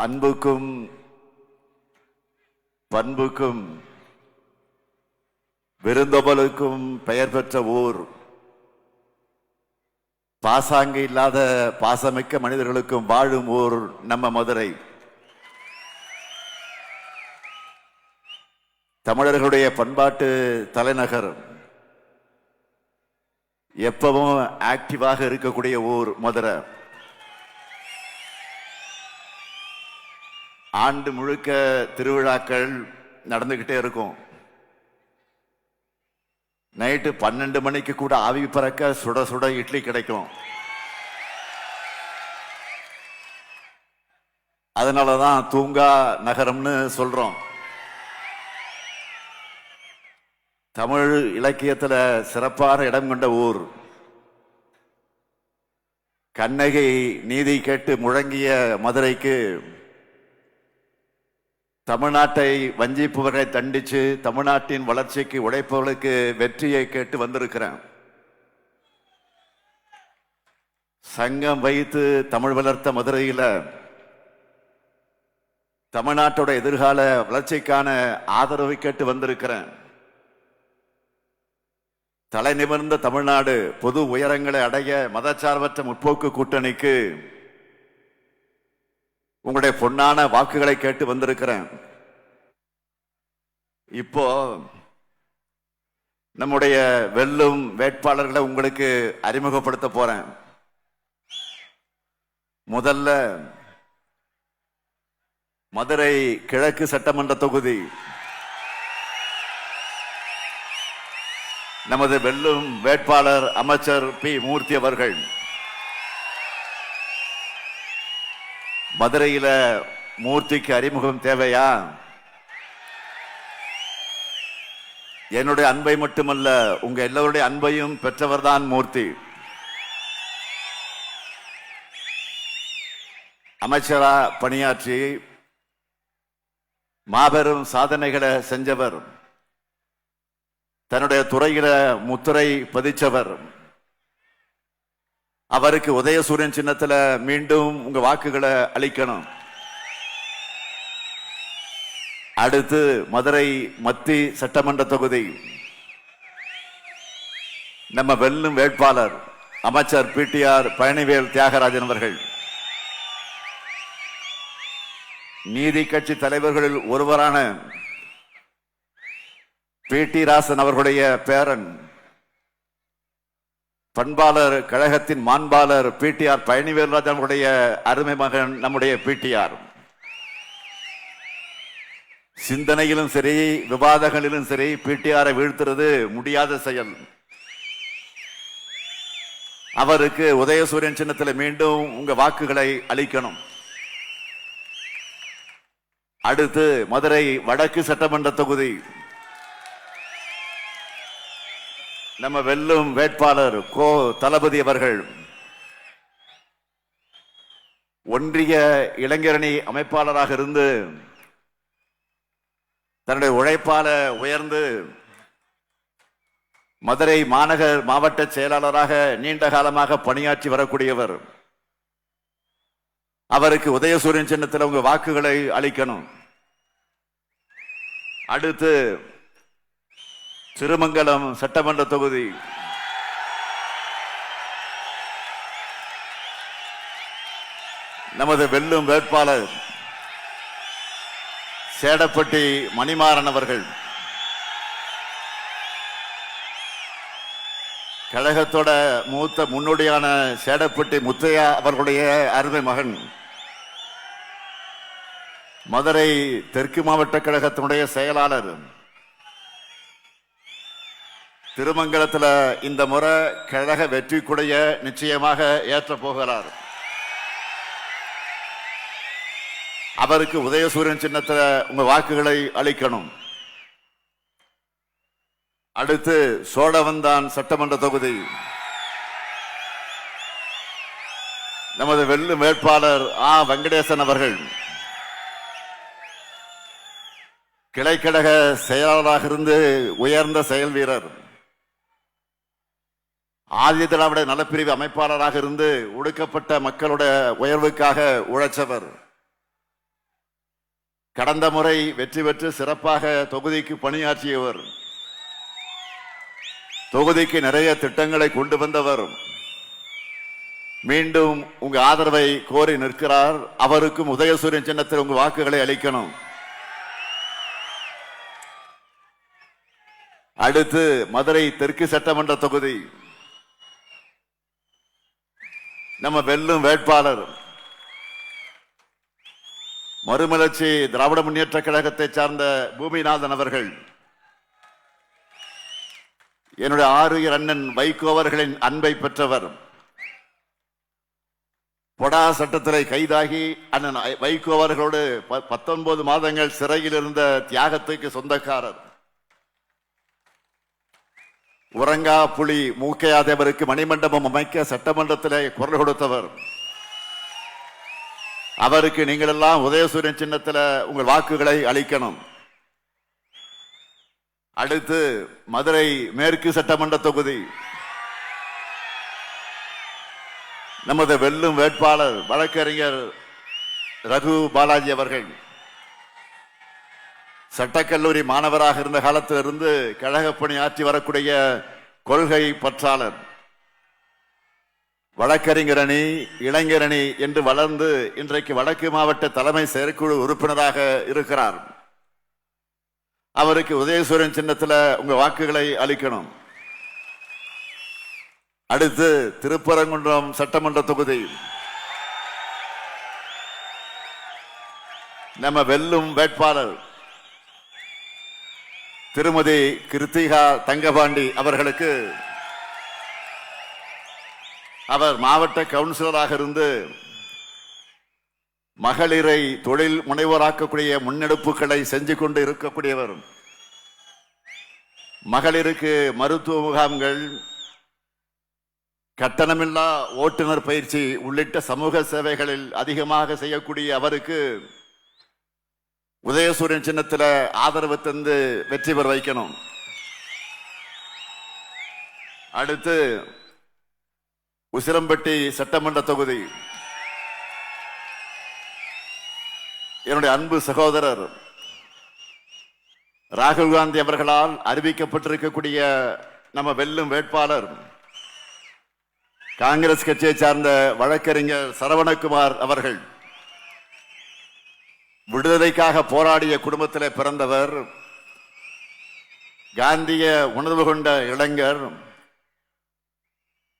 அன்புக்கும் பண்புக்கும் விருந்தோம்பலுக்கும் பெயர் பெற்ற ஊர். பாசாங்கு இல்லாத பாசமிக்க மனிதர்களுக்கும் வாழும் ஊர் நம்ம மதுரை. தமிழர்களுடைய பண்பாட்டு தலைநகர். எப்பவும் ஆக்டிவாக இருக்கக்கூடிய ஊர் மதுரை. ஆண்டு முழுக்க திருவிழாக்கள் நடந்துகிட்டே இருக்கும். நைட்டு 12 மணிக்கு கூட ஆவி பறக்க சுட சுட இட்லி கிடைக்கும். அதனாலதான் தூங்கா நகரம்னு சொல்றோம். தமிழ் இலக்கியத்துல சிறப்பான இடம் கொண்ட ஊர். கண்ணகி நீதி கேட்டு முழங்கிய மதுரைக்கு தமிழ்நாட்டை வஞ்சிப்பவர்களை தண்டிச்சு தமிழ்நாட்டின் வளர்ச்சிக்கு உழைப்பவர்களுக்கு வெற்றியை கேட்டு வந்திருக்கிறேன். சங்கம் வைத்து தமிழ் வளர்த்த மதுரையில தமிழ்நாட்டோட எதிர்கால வளர்ச்சிக்கான ஆதரவை கேட்டு வந்திருக்கிறேன். தலை நிமிர்ந்த தமிழ்நாடு பொது உயரங்களை அடைய மதச்சார்பற்ற முற்போக்கு கூட்டணிக்கு உங்களுடைய பொன்னான வாக்குகளை கேட்டு வந்திருக்கிறேன். இப்போ நம்முடைய வெல்லும் வேட்பாளர்களை உங்களுக்கு அறிமுகப்படுத்த போறேன். முதல்ல மதுரை கிழக்கு சட்டமன்ற தொகுதி நமது வெல்லும் வேட்பாளர் அமைச்சர் பி மூர்த்தி அவர்கள். மதுரையில மூர்த்திக்கு அறிமுகம் தேவையா? என்னுடைய அன்பை மட்டுமல்ல, உங்க எல்லோருடைய அன்பையும் பெற்றவர்தான் மூர்த்தி. அமைச்சரா பணியாற்றி மாபெரும் சாதனைகளை செஞ்சவர். தன்னுடைய துறையில முத்திரை பதிச்சவர். அவருக்கு உதயசூரியன் சின்னத்துல மீண்டும் உங்க வாக்குகளை அளிக்கணும். அடுத்து மதுரை மத்தி சட்டமன்ற தொகுதி நம்ம வெல்லும் வேட்பாளர் அமைச்சர் பிடிஆர் பழனிவேல் தியாகராஜன் அவர்கள். நீதி கட்சி தலைவர்களில் ஒருவரான பிடி ராசன் அவர்களுடைய பேரன், பண்பாளர் கழகத்தின் மாண்பாளர் பிடிஆர் பழனிவேல்ராஜன் அவருடைய அருமை மகன் நம்முடைய பிடிஆர். சிந்தனையிலும் சரி விவாதங்களிலும் சரி பிடிஆரை வீழ்த்துறது முடியாத செயல். அவருக்கு உதயசூரியன் சின்னத்தில் மீண்டும் உங்க வாக்குகளை அளிக்கணும். அடுத்து மதுரை வடக்கு சட்டமன்ற தொகுதி நம்ம வெல்லும் வேட்பாளர் கோ தளபதி அவர்கள். ஒன்றிய இளைஞரணி அமைப்பாளராக இருந்து தன்னுடைய உழைப்பால உயர்ந்து மதுரை மாநகர் மாவட்ட செயலாளராக நீண்ட காலமாக பணியாற்றி வரக்கூடியவர். அவருக்கு உதயசூரியன் சின்னத்தில் உங்க வாக்குகளை அளிக்கணும். அடுத்து திருமங்கலம் சட்டமன்ற தொகுதி நமது வெல்லும் வேட்பாளர் சேடப்பட்டி மணிமாறன் அவர்கள். கழகத்தோட மூத்த முன்னோடியான சேடப்பட்டி முத்தையா அவர்களுடைய அருமை மகன். மதுரை தெற்கு மாவட்ட கழகத்தினுடைய செயலாளர். திருமங்கலத்தில் இந்த முறை கழக வெற்றி கொடைய நிச்சயமாக ஏற்ற போகிறார். அவருக்கு உதயசூரியன் சின்னத்தில் உங்க வாக்குகளை அளிக்கணும். அடுத்து சோழவந்தான் சட்டமன்ற தொகுதி நமது வெல்லும் வேட்பாளர் ஆ வெங்கடேசன் அவர்கள். கிளைக்கழக செயலாளராக இருந்து உயர்ந்த செயல் வீரர். ஆதி திராவிட நலப்பிரிவு அமைப்பாளராக இருந்து ஒடுக்கப்பட்ட மக்களுடைய உயர்வுக்காக உழைச்சவர். கடந்த முறை வெற்றி பெற்று சிறப்பாக தொகுதிக்கு பணியாற்றியவர், தொகுதிக்கு நிறைய திட்டங்களை கொண்டு வந்தவர், மீண்டும் உங்க ஆதரவை கோரி நிற்கிறார். அவருக்கும் உதயசூரியன் சின்னத்தில் உங்க வாக்குகளை அளிக்கணும். அடுத்து மதுரை தெற்கு சட்டமன்ற தொகுதி, நம்ம வெல்லும் வேட்பாளர் மறுமலர்ச்சி திராவிட முன்னேற்ற கழகத்தை சார்ந்த பூமிநாதன் அவர்கள். என்னுடைய ஆறுயிர் அண்ணன் வைகோ அவர்களின் அன்பை பெற்றவர். பொடா சட்டத்திலே கைதாகி அண்ணன் வைகோ அவர்களோடு 19 மாதங்கள் சிறையில் இருந்த தியாகத்துக்கு சொந்தக்காரர். உறங்கா புலி மூக்கையாதவருக்கு மணிமண்டபம் அமைக்க சட்டமன்றத்திலே குரல் கொடுத்தவர். அவருக்கு நீங்கள் எல்லாம் உதயசூரியன் சின்னத்தில் உங்கள் வாக்குகளை அளிக்கணும். அடுத்து மதுரை மேற்கு சட்டமன்ற தொகுதி, நமது வெல்லும் வேட்பாளர் வழக்கறிஞர் ரகு பாலாஜி அவர்கள். சட்டக்கல்லூரி மாணவராக இருந்த காலத்திலிருந்து கழக பணி ஆற்றி வரக்கூடிய கொள்கை பற்றாளர். வழக்கறிஞர் அணி, இளைஞர் அணி என்று வளர்ந்து இன்றைக்கு வடக்கு மாவட்ட தலைமை செயற்குழு உறுப்பினராக இருக்கிறார். அவருக்கு உதயசூரியன் சின்னத்தில் உங்க வாக்குகளை அளிக்கணும். அடுத்து திருப்பரங்குன்றம் சட்டமன்ற தொகுதி, நம்ம வெல்லும் வேட்பாளர் திருமதி கிருத்திகா தங்கபாண்டி அவர்களுக்கு, அவர் மாவட்ட கவுன்சிலராக இருந்து மகளிரை தொழில் முனைவோராக்கக்கூடிய முன்னெடுப்புகளை செஞ்சு கொண்டு இருக்கக்கூடியவர். மகளிருக்கு மருத்துவ முகாம்கள், கட்டணமில்லா ஓட்டுநர் பயிற்சி உள்ளிட்ட சமூக சேவைகளில் அதிகமாக செய்யக்கூடிய அவருக்கு உதயசூரியன் சின்னத்தில் ஆதரவு தந்து வெற்றி பெற வைக்கணும். அடுத்து உசிலம்பட்டி சட்டமன்ற தொகுதி, என்னுடைய அன்பு சகோதரர் ராகுல் காந்தி அவர்களால் அறிவிக்கப்பட்டிருக்கக்கூடிய நம்ம வெல்லும் வேட்பாளர் காங்கிரஸ் கட்சியை சார்ந்த வழக்கறிஞர் சரவணகுமார் அவர்கள். விடுதலைக்காக போராடிய குடும்பத்தில் பிறந்தவர், காந்திய உணர்வு கொண்ட இளைஞர்.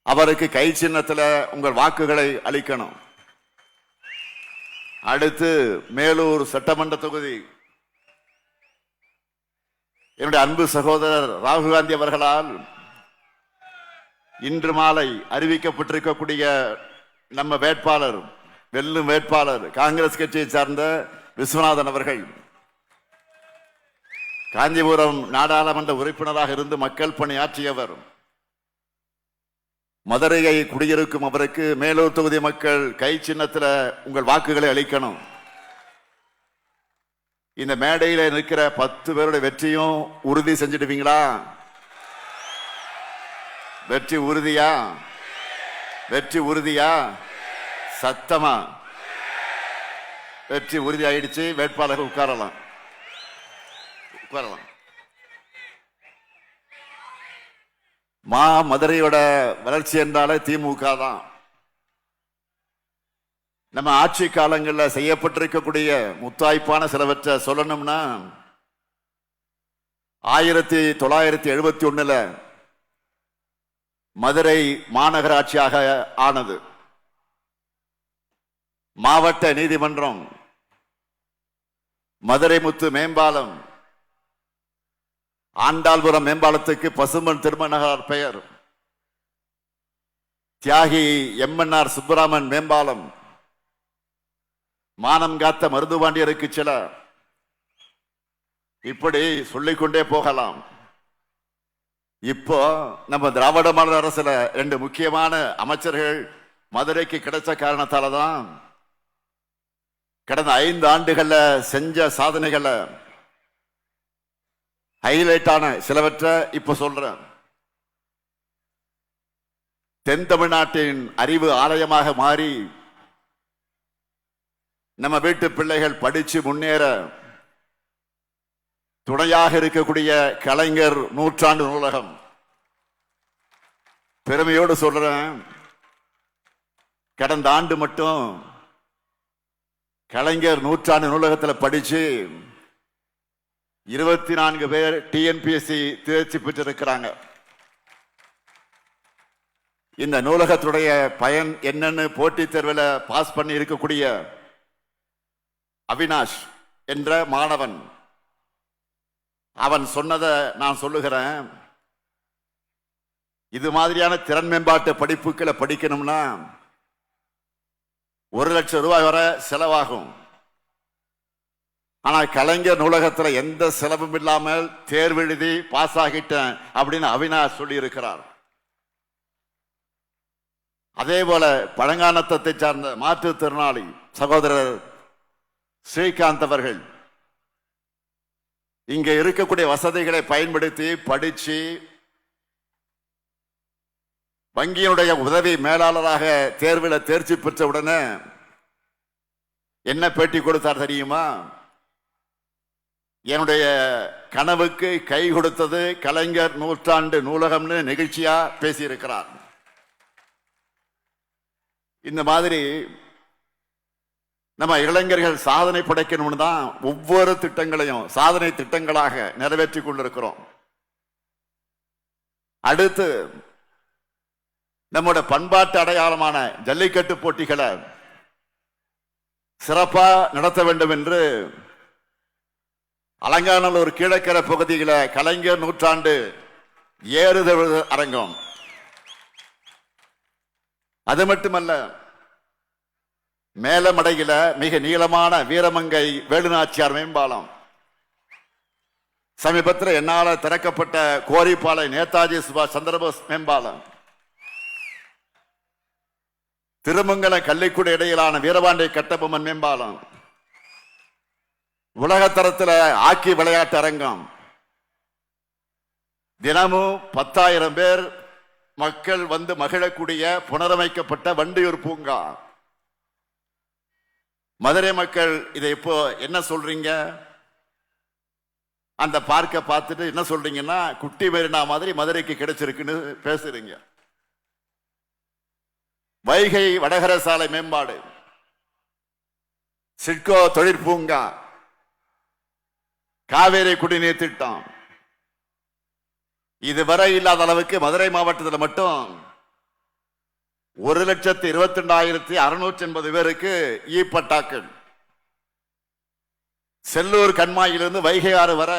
அவருக்கு கை சின்னத்தில் உங்கள் வாக்குகளை அளிக்கணும். அடுத்து மேலூர் சட்டமன்ற தொகுதி, என்னுடைய அன்பு சகோதரர் ராகுல் காந்தி அவர்களால் இன்று மாலை அறிவிக்கப்பட்டிருக்கக்கூடிய நம்ம வேட்பாளர், வெல்லும் வேட்பாளர் காங்கிரஸ் கட்சியை சார்ந்த விஸ்வநாதன் அவர்கள். காஞ்சிபுரம் நாடாளுமன்ற உறுப்பினராக இருந்து மக்கள் பணியாற்றியவர். மதுரையை குடியிருக்கும் அவருக்கு மேலூர் தொகுதி மக்கள் கை சின்னத்தில் உங்கள் வாக்குகளை அளிக்கணும். இந்த மேடையில் நிற்கிற 10 பேருடைய வெற்றியும் உறுதி செஞ்சிடுவீங்களா? வெற்றி உறுதியா? வெற்றி உறுதியா? சத்தமா? வெற்றி உறுதி ஆயிடுச்சு. வேட்பாளர்கள் உட்காரலாம். மதுரையோட வளர்ச்சி என்றாலே திமுக தான். நம்ம ஆட்சி காலங்களில் செய்யப்பட்டிருக்கக்கூடிய முத்தாய்ப்பான சிலவற்றை சொல்லணும்னா, 1971 மதுரை மாநகராட்சியாக ஆனது. மாவட்ட நீதிமன்றம், மதுரை முத்து மேம்பாலம், ஆண்டாள்புரம் மேம்பாலத்துக்கு பசும்பன் திருமணகர் பெயர், தியாகி எம்என்ஆர் சுப்பராமன் மேம்பாலம், மானம் காத்த மருதுபாண்டியருக்கு சில, இப்படி சொல்லிக்கொண்டே போகலாம். இப்போ நம்ம திராவிட மாடல் அரசுல 2 முக்கியமான அமைச்சர்கள் மதுரைக்கு கிடைச்ச காரணத்தால தான் கடந்த 5 ஆண்டுகள்ல செஞ்ச சாதனைகளை ஹைலைட்டான சிலவற்றை இப்ப சொல்றேன். தென் தமிழ்நாட்டின் அறிவு ஆலயமாக மாறி நம்ம வீட்டு பிள்ளைகள் படிச்சு முன்னேற துணையாக இருக்கக்கூடிய கலைஞர் நூற்றாண்டு நூலகம். பெருமையோடு சொல்றேன், கடந்த ஆண்டு மட்டும் கலைஞர் நூற்றாண்டு நூலகத்தில் படிச்சு 24 பேர் டிஎன்பிஎஸ்சி தேர்ச்சி பெற்றிருக்கிறாங்க. இந்த நூலகத்துடைய பயன் என்னன்னு போட்டித் தேர்வில் பாஸ் பண்ணி இருக்கக்கூடிய அவினாஷ் என்ற மாணவன் அவன் சொன்னதை நான் சொல்லுகிறேன். இது மாதிரியான திறன் மேம்பாட்டு படிப்புகளை படிக்கணும்னா 1 லட்சம் ரூபாய் வரை செலவாகும். ஆனா கலைஞர் நூலகத்தில் எந்த செலவும் இல்லாமல் தேர்வு எழுதி பாஸ் ஆகிட்டேன் அப்படின்னு அவினாஷ் சொல்லி இருக்கிறார். அதே போல பழங்கானத்தை சார்ந்த மாற்றுத்திறனாளி சகோதரர் ஸ்ரீகாந்த் அவர்கள் இங்க இருக்கக்கூடிய வசதிகளை பயன்படுத்தி படிச்சு வங்கியினுடைய உதவி மேலாளராக தேர்வில் தேர்ச்சி பெற்ற உடனே என்ன பேட்டி கொடுத்தார் தெரியுமா? என்னுடைய கனவுக்கு கை கொடுத்தது கலைஞர் நூற்றாண்டு நூலகம்னு நிகழ்ச்சியா பேசியிருக்கிறார். இந்த மாதிரி நம்ம இளைஞர்கள் சாதனை படைக்கணும்னு தான் ஒவ்வொரு திட்டங்களையும் சாதனை திட்டங்களாக நிறைவேற்றிக் கொண்டிருக்கிறோம். அடுத்து நம்முடைய பண்பாட்டு அடையாளமான ஜல்லிக்கட்டு போட்டிகளை சிறப்பா நடத்த வேண்டும் என்று அலங்காநல்லூர் கீழக்கரை பகுதியில் கலைஞர் நூற்றாண்டு ஏறுதழுவு அரங்கம். அது மட்டுமல்ல, மேலமடையில மிக நீளமான வீரமங்கை வேலுநாச்சியார் மேம்பாலம், சமீபத்தில் என்னால திறக்கப்பட்ட கோரிப்பாலை நேதாஜி சுபாஷ் சந்திரபோஸ் மேம்பாலம், திருமங்கல கள்ளிக்குடி இடையிலான வீரபாண்டிய கட்டபொம்மன் மேம்பாலம், உலகத்தரத்தில் ஹாக்கி விளையாட்டு அரங்கம், தினமும் 10,000 பேர் மக்கள் வந்து மகிழக்கூடிய புனரமைக்கப்பட்ட வண்டியூர் பூங்கா. மதுரை மக்கள் இதை இப்போ என்ன சொல்றீங்க? அந்த பார்க்க பார்த்துட்டு என்ன சொல்றீங்கன்னா, குட்டி மெரினா மாதிரி மதுரைக்கு கிடைச்சிருக்குன்னு பேசுறீங்க. வைகை வடகர சாலை மேம்பாடு, சிட்கோ தொழிற்பூங்கா, காவேரி குடிநீர் திட்டம், இதுவரை இல்லாத அளவுக்கு மதுரை மாவட்டத்தில் மட்டும் 1,22,680 பேருக்கு இ பட்டாக்கள். செல்லூர் கண்மாயிலிருந்து வைகை ஆறு வர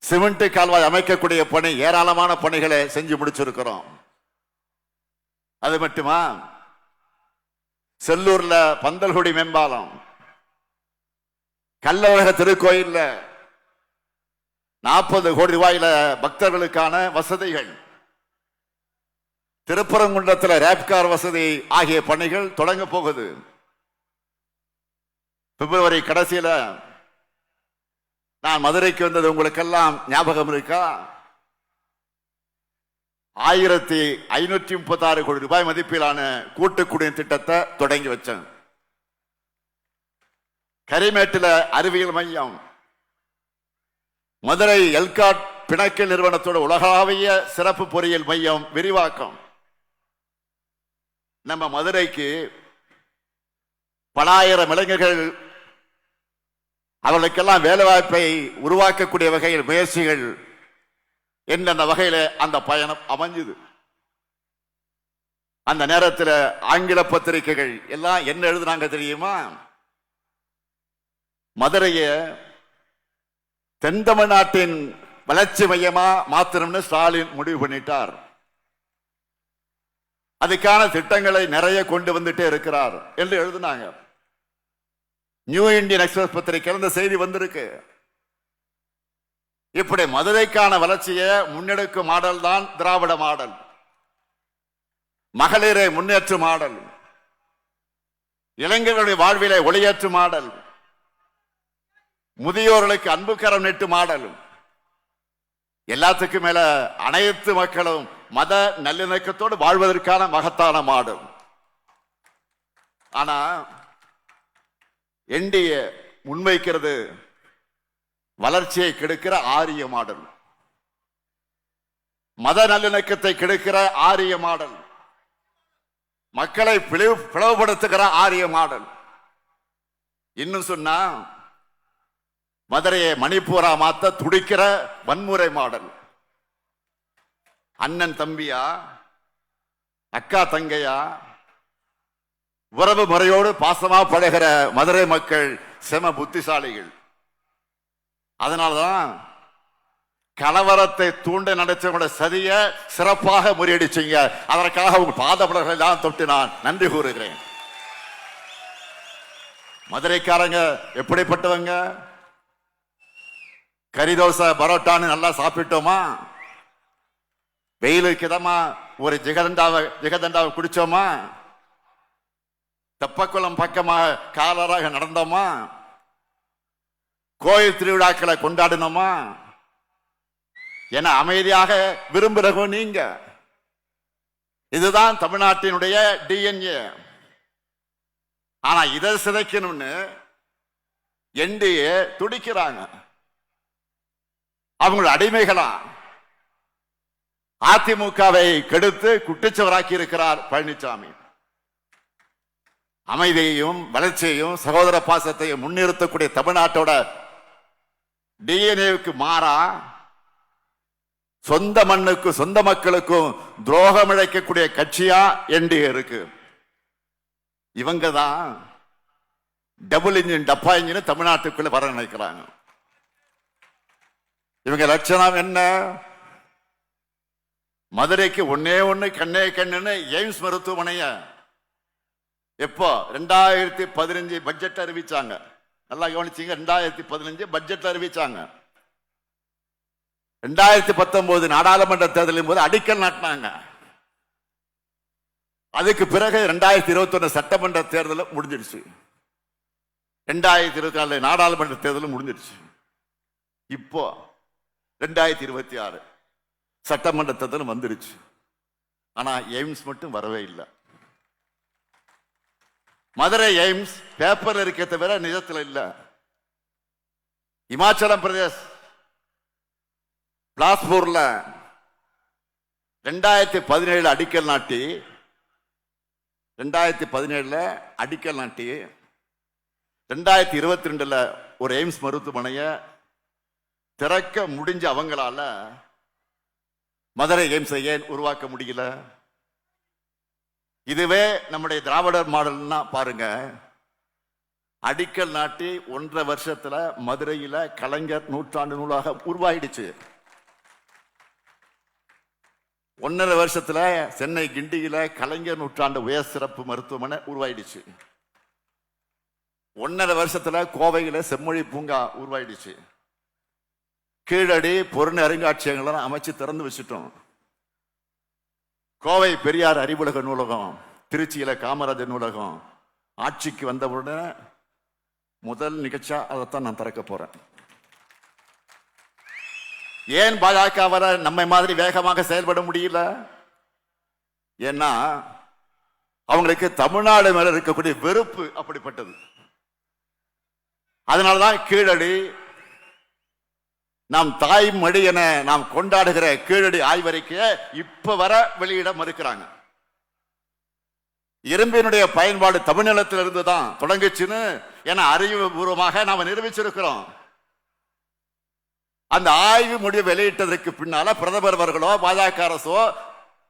சிமெண்ட் கால்வாய் அமைக்கக்கூடிய பணி, ஏராளமான பணிகளை செஞ்சு முடிச்சிருக்கிறோம். அது மட்டுமா, செல்லூர்ல பந்தல்குடி மேம்பாலம், கள்ளழக திருக்கோயில்ல 40 கோடி ரூபாயில பக்தர்களுக்கான வசதிகள், திருப்பரங்குன்றத்தில் ரேப்கார் வசதி ஆகிய பணிகள் தொடங்க போகுது. பிப்ரவரி கடைசியில நான் மதுரைக்கு வந்தது உங்களுக்கெல்லாம் ஞாபகம் இருக்கா? 1,536 கோடி ரூபாய் மதிப்பிலான கூட்டு குடிநீர் திட்டத்தை தொடங்கி வச்சேன். கரிமேட்டில் அறிவியல் மையம், மதுரை எல்காட் பிணைக்கல் நிறுவனத்தோட உலகளாவிய சிறப்பு பொறியியல் மையம் விரிவாக்கம். நம்ம மதுரைக்கு பல ஆயிரம் இளைஞர்கள் அவர்களுக்கெல்லாம் வேலைவாய்ப்பை உருவாக்கக்கூடிய வகையில் முயற்சிகள் என்னென்ன வகையில் அந்த பயணம் அமைஞ்சது. அந்த நேரத்தில் ஆங்கில பத்திரிகைகள் எல்லாம் என்ன எழுதுனாங்க தெரியுமா? மதுரைய தென் தமிழ்நாட்டின் வளர்ச்சி மையமா மாத்தணும்னு ஸ்டாலின் முடிவு பண்ணிட்டார். அதுக்கான திட்டங்களை நிறைய கொண்டு வந்துட்டே இருக்கிறார் என்று எழுதினாங்க. நியூ இந்தியன் எக்ஸ்பிரஸ் பத்திரிகையில் இந்த செய்தி வந்திருக்கு. இப்படி மதுரைக்கான வளர்ச்சியை முன்னெடுக்கும் மாடல் தான் திராவிட மாடல். மகளிரை முன்னேற்றும் மாடல், இளைஞர்களுடைய வாழ்விலை ஒளியேற்றும் மாடல், முதியோர்களுக்கு அன்பு கரம் நீட்டு மாடல், எல்லாத்துக்கும் மேல அனைத்து மக்களும் மத நல்லிணக்கத்தோடு வாழ்வதற்கான மகத்தான மாடல். ஆனா என்டிஏ முன்வைக்கிறது வளர்ச்சியை கெடுக்கிற ஆரிய மாடல், மத நல்லிணக்கத்தை கெடுக்கிற ஆரிய மாடல், மக்களை பிளவுபடுத்துகிற ஆரிய மாடல், இன்னும் சொன்னா மதுரையை மணிப்பூரா மாத்த துடிக்கிற வன்முறை மாடல். அண்ணன் தம்பியா, அக்கா தங்கையா, உறவு முறையோடு பாசமா பழகிற மதுரை மக்கள் செம புத்திசாலிகள். அதனாலதான் கலவரத்தை தூண்ட நடத்தவங்களோட சதிய சிறப்பாக முறியடிச்சீங்க. அதற்காக உங்க பாதபலர்கள் தான் தொட்டு நான் நன்றி கூறுகிறேன். மதுரைக்காரங்க எப்படிப்பட்டவங்க? கறிதோசை பரோட்டான்னு நல்லா சாப்பிட்டோமா? வெயிலுக்கு இதமா ஒரு ஜிகதண்டாவை குடிச்சோமா? தெப்பக்குளம் பக்கமா காலராக நடந்தோமா? கோயில் திருவிழாக்களை கொண்டாடினோமா? என அமைதியாக விரும்புகிறவங்க நீங்க. இதுதான் தமிழ்நாட்டினுடைய டிஎன்ஏ. ஆனா இதை சிதைக்கணும்னு என்டிஏ துடிக்கிறாங்க. அவங்களோட அடிமைகளா அதிமுகவை கெடுத்து குட்டிச்சவராக்கி இருக்கிறார் பழனிசாமி. அமைதியையும் வளர்ச்சியையும் சகோதர பாசத்தையும் முன்னிறுத்தக்கூடிய தமிழ்நாட்டோட டிஎன்ஏவுக்கு மாறா சொந்த மண்ணுக்கு சொந்த மக்களுக்கும் துரோகம் இழைக்கக்கூடிய கட்சியா என்டிஏ இருக்கு. இவங்க தான் டபுள் இன்ஜின் டப்பா இன்ஜின் தமிழ்நாட்டுக்குள்ள வர நினைக்கிறாங்க. இவங்க லட்சணம் என்ன? மதுரைக்கு ஒன்னே ஒண்ணு கண்ணே கண்ணுன்னு எய்ம்ஸ் மருத்துவமனைய எப்போ 2015 பட்ஜெட் அறிவிச்சாங்க. நல்லா கவனிச்சீங்க. 2015 பட்ஜெட் அறிவிச்சாங்க. 2019 நாடாளுமன்ற தேர்தலின் போது அடிக்கல் நாட்டினாங்க. அதுக்கு பிறகு 2021 சட்டமன்ற தேர்தல் முடிஞ்சிடுச்சு. 2024 நாடாளுமன்ற தேர்தலும் முடிஞ்சிடுச்சு. இப்போ 2026 சட்டமன்ற தேர்தல் வந்துடுச்சு. ஆனா எய்ம்ஸ் மட்டும் வரவே இல்லை. மதுரை எய்ம்ஸ் பேப்பர் இருக்க தவிர நிஜத்தில் இல்ல. இமாச்சல பிரதேஷ் பிலாஸ்பூர்ல 2017 அடிக்கல் நாட்டி 2022 ஒரு எய்ம்ஸ் மருத்துவமனைய திறக்க முடிஞ்ச அவங்களால மதுரை எய்ம்ஸை ஏன் உருவாக்க முடியல? இதுவே நம்முடைய திராவிடர் மாடல்னா பாருங்க. அடிக்கல் நாட்டி 1.5 வருஷத்துல மதுரையில கலைஞர் நூற்றாண்டு நூலாக உருவாயிடுச்சு. 1.5 வருஷத்துல சென்னை கிண்டியில கலைஞர் நூற்றாண்டு உயர் சிறப்பு மருத்துவமனை உருவாயிடுச்சு. 1.5 வருஷத்துல கோவையில செம்மொழி பூங்கா உருவாயிடுச்சு. கீழடி பொருள் அருங்காட்சியகங்களை அமைச்சு திறந்து வச்சுட்டோம். கோவை பெரியார் அறிவுலக நூலகம், திருச்சியில காமராஜர் நூலகம் ஆட்சிக்கு வந்தவுடனே முதல் நிகழ்ச்சியா அதைத்தான் நான் திறக்க போறேன். ஏன் பாஜகவால நம்மை மாதிரி வேகமாக செயல்பட முடியல? ஏன்னா அவங்களுக்கு தமிழ்நாடு மேல இருக்கக்கூடிய வெறுப்பு அப்படிப்பட்டது. அதனாலதான் கீழடி, நாம் தாய் மொழி என நாம் கொண்டாடுகிற கீழடி ஆய்வறிக்கைய இப்ப வர வெளியிட மறுக்கிறாங்க. இரும்பினுடைய பயன்பாடு தமிழ்நிலத்தில் இருந்து தான் தொடங்குச்சுன்னு என அறிவுபூர்வமாக நாம நிரூபிச்சிருக்கிறோம். அந்த ஆய்வு முடிவு வெளியிட்டதற்கு பின்னால பிரதமர் அவர்களோ பாஜக அரசோ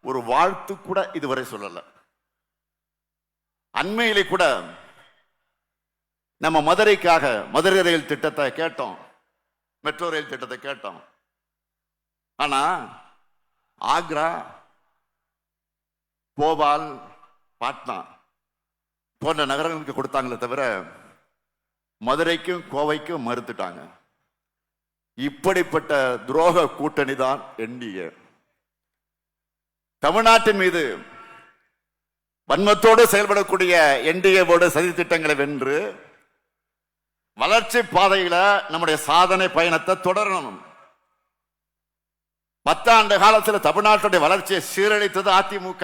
ஒரு வாழ்த்து கூட இதுவரை சொல்லல. அண்மையிலே கூட நம்ம மதுரைக்காக மதுரை ரயில் திட்டத்தை கேட்டோம், மெட்ரோ ரயில் திட்டத்தை கேட்டோம். ஆனா ஆக்ரா, போபால், பாட்னா போன்ற நகரங்களுக்கு கொடுத்தாங்களே தவிர மதுரைக்கும் கோவைக்கும் மறுத்துட்டாங்க. இப்படிப்பட்ட துரோக கூட்டணி தான் என்டிஏ. தமிழ்நாட்டின் மீது வன்மத்தோடு செயல்படக்கூடிய என்டிஏவோடு சதி திட்டங்களை வென்று வளர்ச்சி பாதையில நம்முடைய சாதனை பயணத்தை தொடரணும். 10 ஆண்டு காலத்தில் தமிழ்நாட்டுடைய வளர்ச்சியை சீரழித்தது அதிமுக,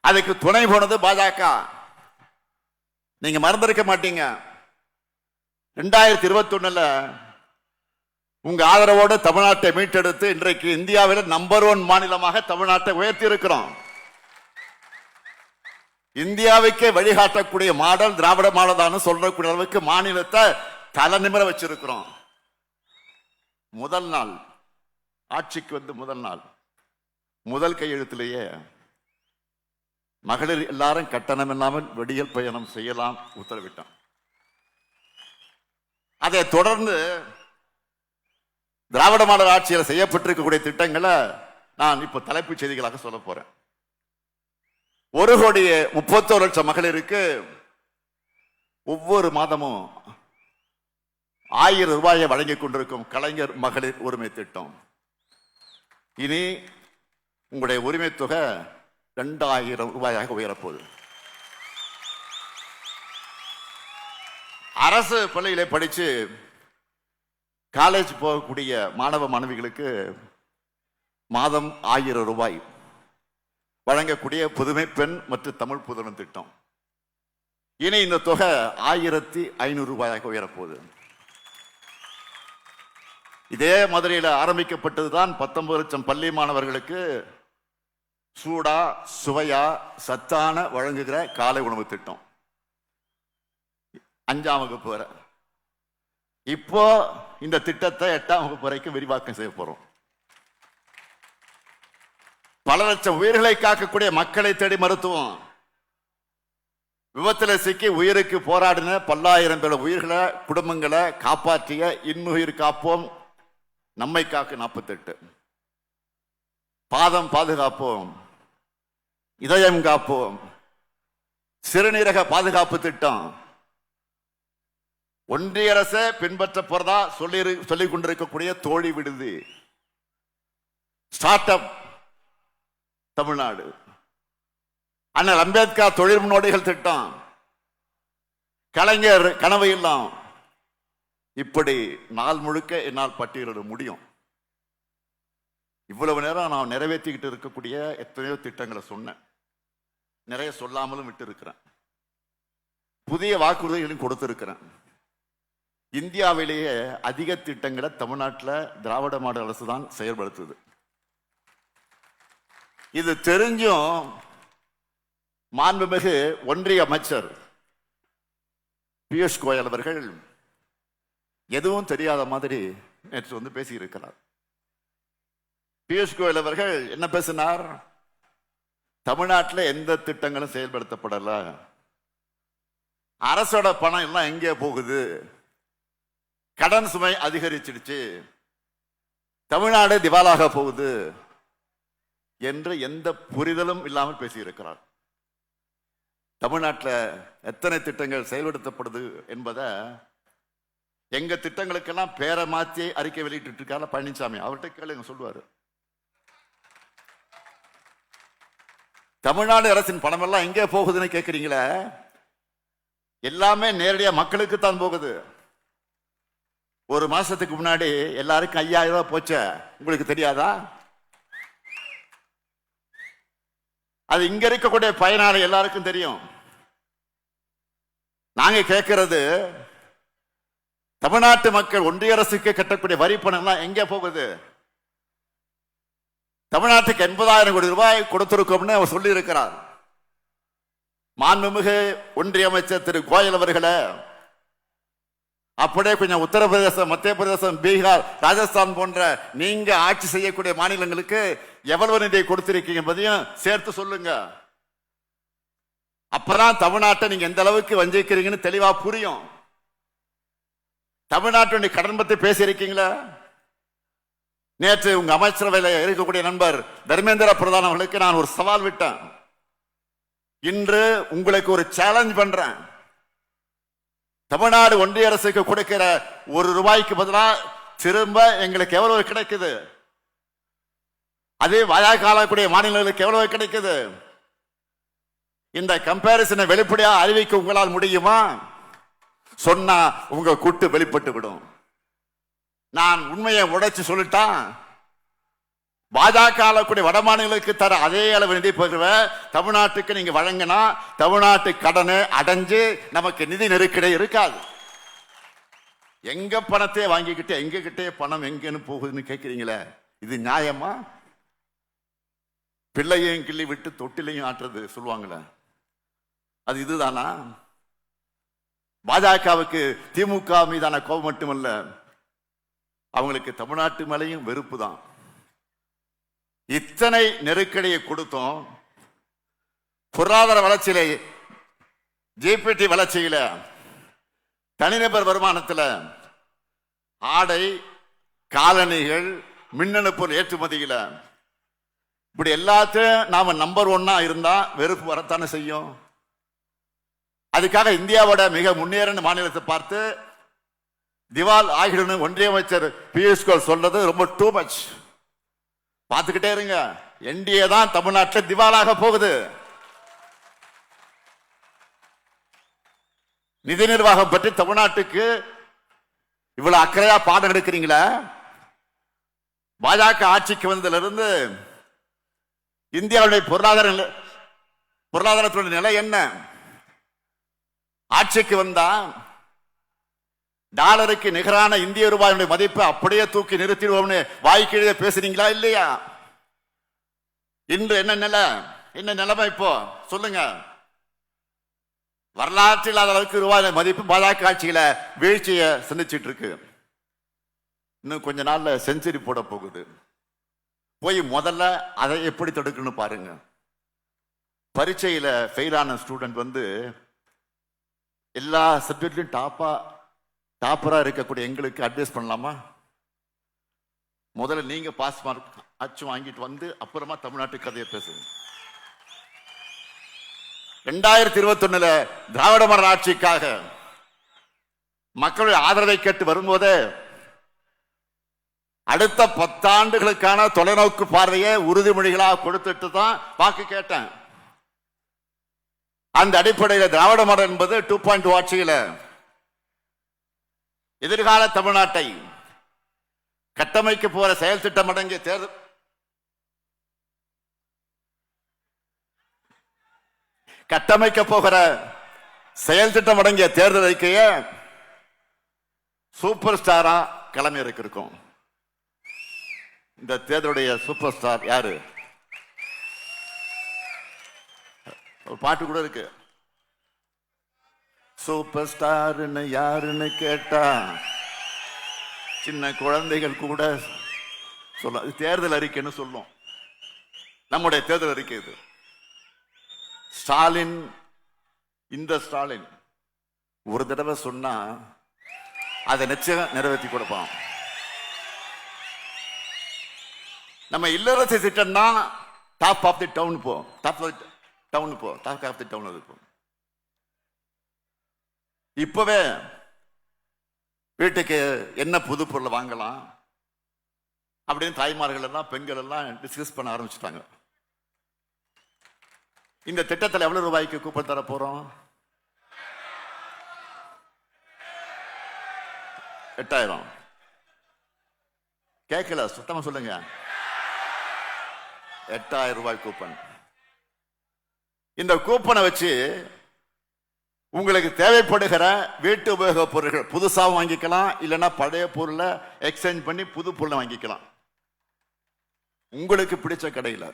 அதுக்கு துணை போனது பாஜக. நீங்க மறந்திருக்க மாட்டீங்க. 2021 உங்க ஆதரவோடு தமிழ்நாட்டை மீட்டெடுத்து இன்றைக்கு இந்தியாவில் நம்பர் 1 மாநிலமாக தமிழ்நாட்டை உயர்த்தி இருக்கிறோம். இந்தியாவுக்கே வழிகாட்டக்கூடிய மாடல் திராவிட மாடல் சொல்லக்கூடிய அளவுக்கு மாநிலத்தை தலை நிமிர வச்சிருக்கிறோம். முதல் நாள் ஆட்சிக்கு வந்து முதல் கையெழுத்திலேயே மகளிர் எல்லாரும் கட்டணம் இல்லாமல் வெடியல் பயணம் செய்யலாம் உத்தரவிட்டான். அதை தொடர்ந்து திராவிட மாடல் ஆட்சியில் செய்யப்பட்டிருக்கக்கூடிய திட்டங்களை நான் இப்ப தலைப்புச் செய்திகளாக சொல்ல போறேன். 1,31,00,000 மகளிருக்கு ஒவ்வொரு மாதமும் 1000 ரூபாயை வழங்கிக் கொண்டிருக்கும் கலைஞர் மகளிர் உரிமை திட்டம். இனி உங்களுடைய உரிமை தொகை 2000 ரூபாயாக உயரப்போகுது. அரசு பள்ளியிலே படிச்சு காலேஜ் போகக்கூடிய மாணவ மாணவிகளுக்கு மாதம் 1000 ரூபாய் வழங்கக்கூடிய புதுமை பெண் மற்றும் தமிழ் புதுமை திட்டம். இனி இந்த தொகை 1500 ரூபாயாக உயரப்போகுது. இதே மதுரையில் ஆரம்பிக்கப்பட்டதுதான் 19 லட்சம் பள்ளி மாணவர்களுக்கு சூடா சுவையா சத்தான வழங்குகிற காலை உணவு திட்டம். 5ஆம் வகுப்பு வரை. இப்போ இந்த திட்டத்தை 8ஆம் வகுப்பு வரைக்கும் விரிவாக்கம் செய்ய போறோம். பல லட்சம் உயிர்களை காக்கக்கூடிய மக்களை தேடி மருத்துவம். விபத்தில் சிக்கி உயிருக்கு போராடின பல்லாயிரம் பேர் உயிர்களை குடும்பங்களை காப்பாற்றிய இன்னுயிர் காப்போம் நம்மை காக்கு 48. பாதம் பாதுகாப்போம், இதயம் காப்போம், சிறுநீரக பாதுகாப்பு திட்டம். ஒன்றிய அரசு பின்பற்ற போறதா சொல்லிக் கொண்டிருக்கக்கூடிய தோழி விடுதி, ஸ்டார்ட் அப் தமிழ்நாடு, அண்ணல் அம்பேத்கர் தொழில் முன்னோடிகள் திட்டம், கலைஞர் கனவு இல்லம். இப்படி நாள் முழுக்க என்னால் பட்டியலிட முடியும். இவ்வளவு நேரம் நான் நிறைவேற்றிக்கிட்டு இருக்கக்கூடிய எத்தனையோ திட்டங்களை சொன்னேன். நிறைய சொல்லாமலும் விட்டு இருக்கிறேன். புதிய வாக்குறுதிகளையும் கொடுத்திருக்கிறேன். இந்தியாவிலேயே அதிக திட்டங்களை தமிழ்நாட்டில் திராவிட மாடல் அரசு தான் செயல்படுத்துது. இது தெரிஞ்சும் மாண்புமிகு ஒன்றிய அமைச்சர் பியூஷ் கோயல் அவர்கள் எதுவும் தெரியாத மாதிரி நேற்று வந்து பேசியிருக்கிறார். பியூஷ் கோயல் அவர்கள் என்ன பேசினார்? தமிழ்நாட்டில் எந்த திட்டங்களும் செயல்படுத்தப்படல, அரசோட பணம் எல்லாம் எங்கே போகுது, கடன் சுமை அதிகரிச்சிடுச்சு, தமிழ்நாடு திவாலாக போகுது என்று எந்த புரிதலும் இல்லாமல் பேசியிருக்கிறார். தமிழ்நாட்டில் எத்தனை திட்டங்கள் செயல்படுத்தப்படுது என்பதை எங்க திட்டங்களுக்கெல்லாம் பேரை மாற்றி அறிக்கை வெளியிட்டு இருக்காரு பழனிசாமி. அவர்கிட்ட கேளுங்க, சொல்லுவாரு. தமிழ்நாடு அரசின் பணம் எல்லாம் எங்கே போகுதுன்னு கேட்குறீங்களே, எல்லாமே நேரடியா மக்களுக்கு தான் போகுது. ஒரு மாசத்துக்கு முன்னாடி எல்லாருக்கும் 5000 ரூபாய் போச்ச, உங்களுக்கு தெரியாதா? அது இங்க இருக்கக்கூடிய பயனாளி எல்லாருக்கும் தெரியும். நாங்க கேட்கிறது, தமிழ்நாட்டு மக்கள் ஒன்றிய அரசுக்கு கட்டக்கூடிய வரி பணம் எல்லாம் எங்கே போகுது? தமிழ்நாட்டுக்கு 80,000 கோடி ரூபாய் கொடுத்திருக்கோம்னு அவர் சொல்லி இருக்கிறார். மாண்புமிகு ஒன்றிய அமைச்சர் திரு கோயல் அவர்களே, அப்படியே கொஞ்சம் உத்தரப்பிரதேசம், மத்திய பிரதேசம், பீகார், ராஜஸ்தான் போன்ற நீங்க ஆட்சி செய்யக்கூடிய மாநிலங்களுக்கு எவ்வளவு நிதியை கொடுத்திருக்கீங்க என்பதையும் சேர்த்து சொல்லுங்க. அப்பதான் தமிழ்நாட்டை நீங்க எந்த அளவுக்கு வஞ்சிக்கிறீங்கன்னு தெளிவா புரியும். தமிழ்நாட்டுடைய கடன் பத்தி பேசி இருக்கீங்களா? நேற்று உங்க அமைச்சரவையில் இருக்கக்கூடிய நண்பர் தர்மேந்திர பிரதான் அவர்களுக்கு நான் ஒரு சவால் விட்டேன். இன்று உங்களுக்கு ஒரு சேலஞ்ச் பண்றேன். தமிழ்நாடு ஒன்றிய அரசுக்கு கொடுக்கிற 1 ரூபாய்க்கு பதிலாக திரும்ப எங்களுக்கு எவ்வளவு கிடைக்குது? அதே வாயாக்காலக்கூடிய மாநிலங்களுக்கு எவ்வளவு கிடைக்குது? இந்த கம்பேரிசனை வெளிப்படையாக அறிவிக்க உங்களால் முடியுமா? சொன்னா உங்க கூட்டு வெளிப்பட்டு விடும். நான் உண்மையை உடைச்சு சொல்லிட்டான். பாஜக ஆளக்கூடிய வட மாநிலங்களுக்கு தர அதே அளவு நிதி பெறுவ தமிழ்நாட்டுக்கு நீங்க வழங்கினா தமிழ்நாட்டு கடனை அடைஞ்சு நமக்கு நிதி நெருக்கடி இருக்காது. எங்க பணத்தை வாங்கிக்கிட்டு எங்க கிட்டே பணம் எங்கன்னு போகுதுன்னு கேட்கிறீங்களே, இது நியாயமா? பிள்ளையும் கிள்ளி விட்டு தொட்டிலையும் ஆட்டுறது சொல்லுவாங்களே, அது இதுதானா? பாஜகவுக்கு திமுக மீதான கோபம் மட்டுமல்ல, அவங்களுக்கு தமிழ்நாட்டு மேலையும் வெறுப்பு தான். இத்தனை நெருக்கடியை கொடுத்தோம். பொருளாதார வளர்ச்சியில, ஜிபிடி வளர்ச்சியில, தனிநபர் வருமானத்தில், ஆடை, காலணிகள், மின்னணு பொருள் ஏற்றுமதியில், இப்படி எல்லாத்தையும் நாம நம்பர் 1 இருந்தா வெறுப்பு வரத்தானே செய்யும். அதுக்காக இந்தியாவோட மிக முன்னேறின மாநிலத்தை பார்த்து திவால் ஆகிடும் ஒன்றிய அமைச்சர் பியூஷ் கோயல் சொல்றது ரொம்ப டூ மச். பார்த்துக்கிட்டே இருங்க, என்டிஏ தான் தமிழ்நாட்டில் திவாலாக போகுது. நிதி நிர்வாகம் பற்றி தமிழ்நாட்டுக்கு இவ்வளவு அக்கறையா பாடம் எடுக்கிறீங்களா? பாஜக ஆட்சிக்கு வந்ததிலிருந்து இந்தியாவுடைய பொருளாதாரத்துடைய நிலை என்ன? ஆட்சிக்கு வந்தா டாலருக்கு நிகரான இந்திய ரூபாயுடைய மதிப்பை அப்படியே தூக்கி நிறுத்திடுவோம்னு வாய்க்கீழே பேசுறீங்களா இல்லையா? இன்று என்ன நிலைமை இப்போ சொல்லுங்க. வரலாற்றில் இல்லாத அளவுக்கு ரூபாய் மதிப்பு பாஜக ஆட்சியில வீழ்ச்சியை சந்திச்சிட்டு இருக்கு. இன்னும் கொஞ்ச நாள்ல செஞ்சுரி போட போகுது. போய் முதல்ல அதை எப்படி தடுக்கணும் பாருங்க. பரீட்சையில ஃபெயிலான ஸ்டூடெண்ட் எல்லா சப்ஜெக்ட்லயும் டாப்பரா இருக்கக்கூடிய எங்களுக்கு அட்வைஸ் பண்ணலாமா? முதல்ல நீங்க பாஸ் மார்க் அச்சு வாங்கிட்டு அப்புறமா தமிழ்நாட்டு கதையை பேசுங்க. 2021 திராவிட மாடல் ஆட்சிக்காக மக்களுடைய ஆதரவை கேட்டு வரும்போது அடுத்த 10 ஆண்டுகளுக்கான தொலைநோக்கு பார்வையை உறுதிமொழிகளாக கொடுத்துட்டு தான் வாக்கு கேட்டேன். அந்த அடிப்படையில் திராவிட மாடல் என்பது 2.0 ஆட்சியில் எதிர்கால தமிழ்நாட்டை கட்டமைக்க போற செயல் திட்டம் அடங்கிய தேர்தல் கட்டமைக்க போகிற செயல் திட்டம் அடங்கிய தேர்தல் அறிக்கைய சூப்பர் ஸ்டாரா கிளம்பி இருக்கும். இந்த தேர்தலுடைய சூப்பர் ஸ்டார் யாரு? ஒரு பாட்டு கூட இருக்கு. சூப்பர் ஸ்டார்னு யாருன்னு கேட்டா சின்ன குழந்தைகள் கூட சொல்ல. தேர்தல் அறிக்கைன்னு சொல்லும். நம்முடைய தேர்தல் அறிக்கை இது. ஸ்டாலின், இந்த ஸ்டாலின் ஒரு தடவை சொன்னா அதை நிச்சயம் நிறைவேற்றி கொடுப்பான். நம்ம இல்லறசி திட்டம் தான் டாப் ஆஃப் தி டவுன் போ, டாப் ஆஃப் தி டவுன் இருக்கும். இப்பவே வீட்டுக்கு என்ன புது பொருளை வாங்கலாம் அப்படின்னு தாய்மார்கள் எல்லாம் பெண்கள் எல்லாம் டிஸ்கஸ் பண்ண ஆரம்பிச்சுட்டாங்க. இந்த திட்டத்தில் எவ்வளவு ரூபாய்க்கு கூப்பன் தர போறோம்? 8000. கேட்கல, சுத்தமா சொல்லுங்க. 8000 ரூபாய் கூப்பன். இந்த கூப்பனை வச்சு உங்களுக்கு தேவைப்படுகிற வீட்டு உபயோக பொருட்கள் புதுசாக வாங்கிக்கலாம், இல்லைன்னா பழைய பொருளை எக்ஸ்சேஞ்ச் பண்ணி புது பொருளை வாங்கிக்கலாம். உங்களுக்கு பிடிச்ச கடையில்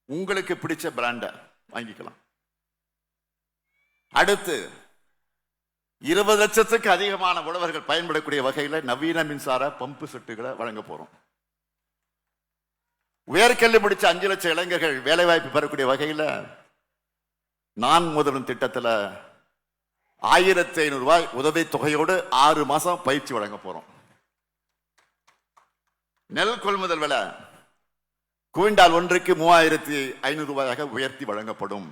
உங்களுக்கு பிடிச்ச பிராண்ட வாங்கிக்கலாம். அடுத்து 20 லட்சத்துக்கு அதிகமான உழவர்கள் பயன்படக்கூடிய வகையில் நவீன மின்சார பம்பு செட்டுகளை வழங்க போறோம். உயர்கல்வி முடிச்ச 5 லட்சம் இளைஞர்கள் வேலை வாய்ப்பு பெறக்கூடிய வகையில் நான் முதலும் திட்டத்தில் 1500 ரூபாய் உதவி தொகையோடு 6 மாசம் பயிற்சி வழங்க போறோம். நெல் கொள்முதல் விலை குவிண்டால் ஒன்றுக்கு 3500 ரூபாயாக உயர்த்தி வழங்கப்படும்.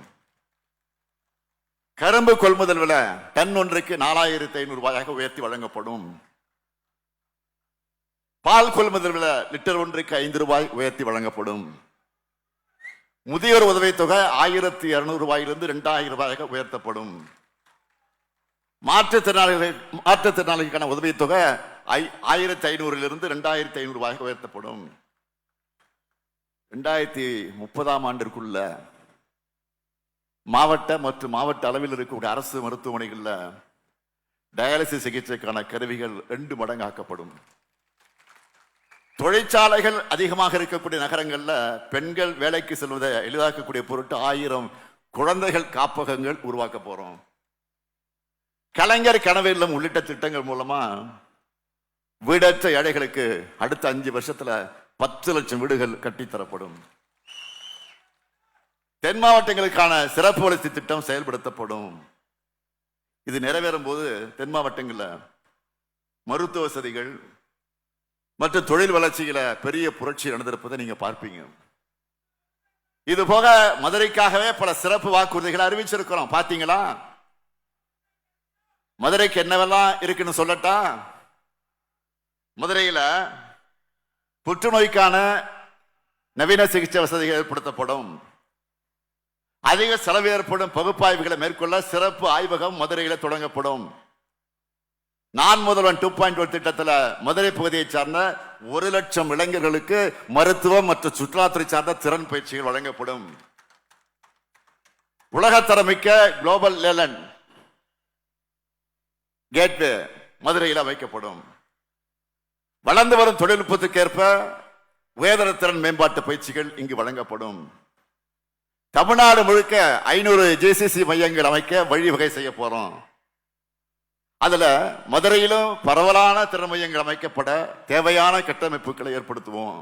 கரும்பு கொள்முதல் விலை டன் ஒன்றுக்கு 4500 ரூபாயாக உயர்த்தி வழங்கப்படும். பால் கொள்முதல் விலை லிட்டர் ஒன்றுக்கு 5 ரூபாய் உயர்த்தி வழங்கப்படும். முதியோர் உதவி தொகை 1200 ரூபாயிலிருந்து 2000 ரூபாயாக உயர்த்தப்படும். மாற்றுத்திறனாளிகளுக்கான உதவி தொகை 1500 2500 ரூபாயாக உயர்த்தப்படும். 2030ஆம் ஆண்டிற்குள்ள மாவட்ட மற்றும் மாவட்ட அளவில் இருக்கக்கூடிய அரசு மருத்துவமனைகளில் டயாலிசிஸ் சிகிச்சைக்கான கருவிகள் 2 மடங்காக்கப்படும். தொழிற்சாலைகள் அதிகமாக இருக்கக்கூடிய நகரங்கள்ல பெண்கள் வேலைக்கு செல்வதை எளிதாக்கக்கூடிய பொருட்டு 1000 குழந்தைகள் காப்பகங்கள் உருவாக்க போறோம். கலைஞர் கனவு இல்லம் உள்ளிட்ட திட்டங்கள் மூலமா வீடற்ற ஏழைகளுக்கு அடுத்த 5 வருஷத்துல 10 லட்சம் வீடுகள் கட்டித்தரப்படும். தென் மாவட்டங்களுக்கான சிறப்பு வளர்ச்சி திட்டம் செயல்படுத்தப்படும். இது நிறைவேறும் போது தென் மாவட்டங்கள்ல மருத்துவ வசதிகள் மற்றும் தொழில் வளர்ச்சியில பெரிய புரட்சி நடந்திருப்பதை நீங்க பார்ப்பீங்க. இது போக மதுரைக்காகவே பல சிறப்பு வாக்குறுதிகளை அறிவிச்சிருக்கிறோம். பாத்தீங்களா? மதுரைக்கு என்னவெல்லாம் இருக்குன்னு சொல்லட்டா? மதுரையில புற்றுநோய்க்கான நவீன சிகிச்சை வசதிகள் ஏற்படுத்தப்படும். அதிக செலவு ஏற்படும் பகுப்பாய்வுகளை மேற்கொள்ள சிறப்பு ஆய்வகம் மதுரையில தொடங்கப்படும். நான் முதல்வன் 2.1 திட்டத்தில் மதுரை பகுதியை சார்ந்த 1 லட்சம் இளைஞர்களுக்கு மருத்துவம் மற்றும் சுற்றுலாத்துறை சார்ந்த திறன் பயிற்சிகள் வழங்கப்படும். உலகத்தரமிக்க குளோபல் லேலண்ட் கேட்வே மதுரையில் அமைக்கப்படும். வளர்ந்து வரும் தொழில்நுட்பத்துக்கு ஏற்ப உயர்தர திறன் மேம்பாட்டு பயிற்சிகள் இங்கு வழங்கப்படும். தமிழ்நாடு முழுக்க 500 ஜேசிசி மையங்கள் அமைக்க வழிவகை செய்ய போறோம். அதுல மதுரையிலும் பரவலான திறன் மையங்கள் அமைக்கப்பட தேவையான கட்டமைப்புகளை ஏற்படுத்துவோம்.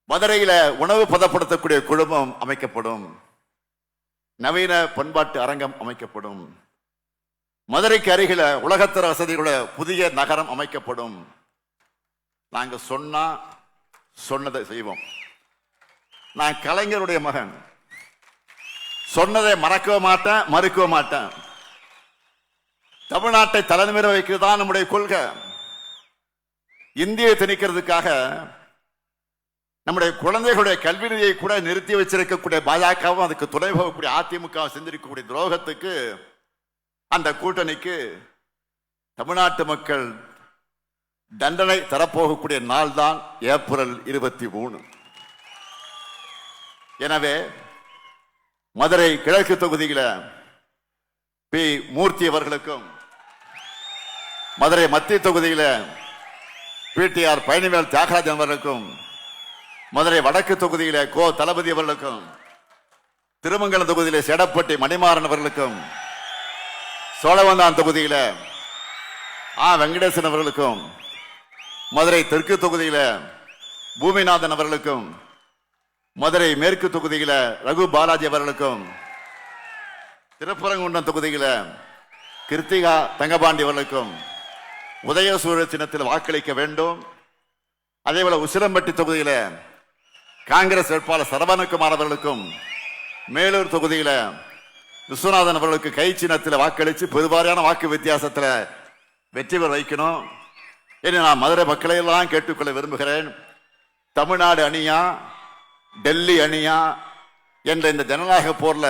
மதுரையில உணவு பதப்படுத்தக்கூடிய குழுமம் அமைக்கப்படும். நவீன பண்பாட்டு அரங்கம் அமைக்கப்படும். மதுரைக்கு அருகில உலகத்தர வசதிகளோட புதிய நகரம் அமைக்கப்படும். நாங்க சொன்னதை செய்வோம். நான் கலைஞருடைய மகன். சொன்னதை மறக்க மாட்டேன், மறுக்க மாட்டேன். தமிழ்நாட்டை தலைநிமிர வைக்கிறது தான் நம்முடைய கொள்கை. இந்தியை திணிக்கிறதுக்காக நம்முடைய குழந்தைகளுடைய கல்வி நிதியை கூட நிறுத்தி வச்சிருக்கக்கூடிய பாஜகவும் அதுக்கு துணை போகக்கூடிய அதிமுக செஞ்சிருக்கக்கூடிய துரோகத்துக்கு அந்த கூட்டணிக்கு தமிழ்நாட்டு மக்கள் தண்டனை தரப்போகக்கூடிய நாள் தான் ஏப்ரல் 23. எனவே மதுரை கிழக்கு தொகுதியில பி மூர்த்தி அவர்களுக்கும், மதுரை மத்திய தொகுதியில பிடிஆர் பழனிவேல் தியாகராஜன் அவர்களுக்கும், மதுரை வடக்கு தொகுதியில கோ தளபதி அவர்களுக்கும், திருமங்கலம் தொகுதியில செடப்பட்டி மணிமாறன் அவர்களுக்கும், சோழவந்தான் தொகுதியில வெங்கடேசன் அவர்களுக்கும், மதுரை தெற்கு தொகுதியில பூமிநாதன் அவர்களுக்கும், மதுரை மேற்கு தொகுதியில ரகு பாலாஜி அவர்களுக்கும், திருப்பரங்குன்றம் தொகுதியில கிருத்திகா தங்கபாண்டி அவர்களுக்கும் உதயசூரிய சின்னத்தில் வாக்களிக்க வேண்டும். அதேபோல உசிலம்பட்டி தொகுதியில காங்கிரஸ் வேட்பாளர் சரவணகுமார் அவர்களுக்கும், மேலூர் தொகுதியில விஸ்வநாதன் அவர்களுக்கு கை சின்னத்தில் வாக்களித்து பெருவாரியான வாக்கு வித்தியாசத்தில் வெற்றி பெற வைக்கணும். இனி நான் மதுரை மக்களை எல்லாம் கேட்டுக்கொள்ள விரும்புகிறேன். தமிழ்நாடு அணியா டெல்லி அணியா என்ற இந்த ஜனநாயக போர்ல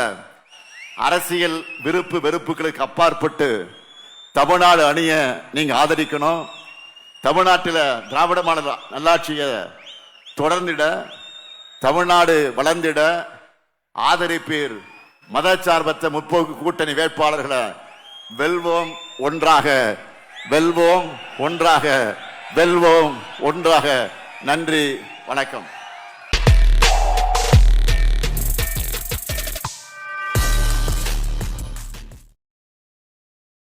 அரசியல் விருப்பு வெறுப்புகளுக்கு அப்பாற்பட்டு தமிழ்நாடு அணிய நீங்க ஆதரிக்கணும். தமிழ்நாட்டில் திராவிட மாடல் நல்லாட்சியை தொடர்ந்திட, தமிழ்நாடு வளர்ந்திட ஆதரிப்பீர். மதச்சார்பற்ற முற்போக்கு கூட்டணி வேட்பாளர்களை வெல்வோம் ஒன்றாக, வெல்வோம் ஒன்றாக, வெல்வோம் ஒன்றாக. நன்றி, வணக்கம்.